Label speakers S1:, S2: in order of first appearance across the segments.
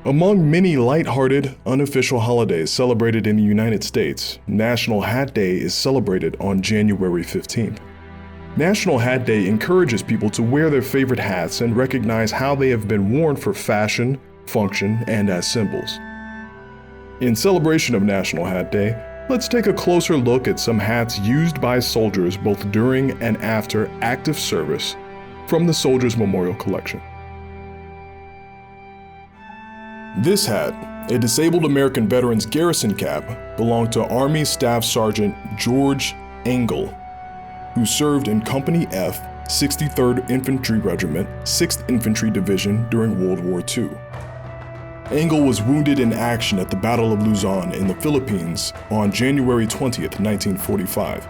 S1: Among many lighthearted, unofficial holidays celebrated in the United States, National Hat Day is celebrated on January 15th. National Hat Day encourages people to wear their favorite hats and recognize how they have been worn for fashion, function, and as symbols. In celebration of National Hat Day, let's take a closer look at some hats used by soldiers both during and after active service from the Soldiers Memorial Collection. This hat, a disabled American veteran's garrison cap, belonged to Army Staff Sergeant George Engel, who served in Company F, 63rd Infantry Regiment, 6th Infantry Division during World War II. Engel was wounded in action at the Battle of Luzon in the Philippines on January 20, 1945.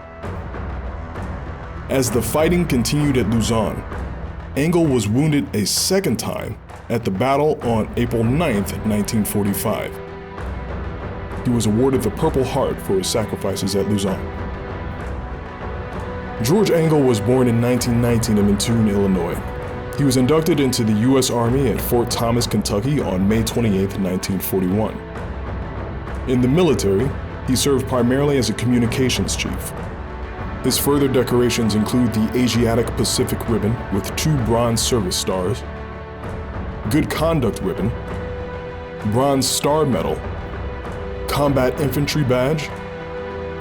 S1: As the fighting continued at Luzon, Engel was wounded a second time at the battle on April 9, 1945. He was awarded the Purple Heart for his sacrifices at Luzon. George Engel was born in 1919 in Mattoon, Illinois. He was inducted into the U.S. Army at Fort Thomas, Kentucky on May 28, 1941. In the military, he served primarily as a communications chief. His further decorations include the Asiatic Pacific Ribbon with 2 Bronze Service Stars, Good Conduct Ribbon, Bronze Star Medal, Combat Infantry Badge,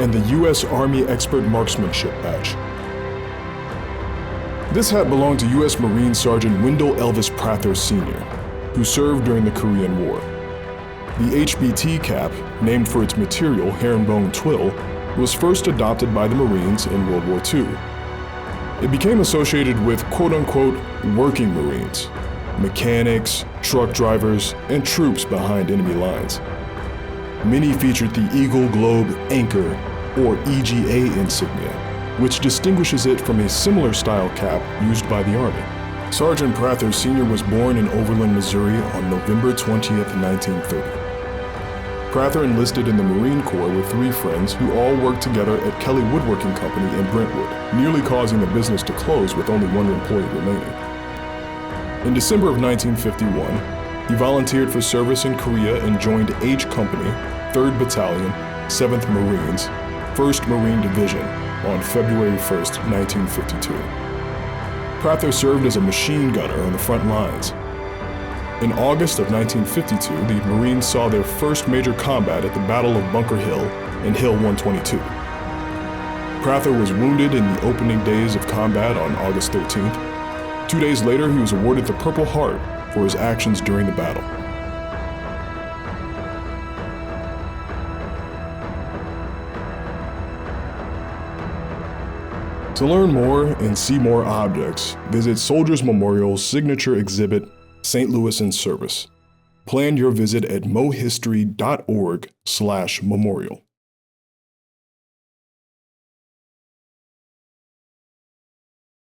S1: and the U.S. Army Expert Marksmanship Badge. This hat belonged to U.S. Marine Sergeant Wendell Elvis Prather Sr., who served during the Korean War. The HBT cap, named for its material, herringbone twill, was first adopted by the Marines in World War II. It became associated with quote-unquote working Marines, mechanics, truck drivers, and troops behind enemy lines. Many featured the Eagle Globe Anchor, or EGA insignia, which distinguishes it from a similar style cap used by the Army. Sergeant Prather Sr. was born in Overland, Missouri on November 20, 1930. Prather enlisted in the Marine Corps with 3 friends who all worked together at Kelly Woodworking Company in Brentwood, nearly causing the business to close with only 1 employee remaining. In December of 1951, he volunteered for service in Korea and joined H Company, 3rd Battalion, 7th Marines, 1st Marine Division on February 1, 1952. Prather served as a machine gunner on the front lines. In August of 1952, the Marines saw their first major combat at the Battle of Bunker Hill and Hill 122. Prather was wounded in the opening days of combat on August 13th. 2 days later, he was awarded the Purple Heart for his actions during the battle. To learn more and see more objects, visit Soldiers Memorial's signature exhibit, St. Louis in Service. Plan your visit at mohistory.org/memorial.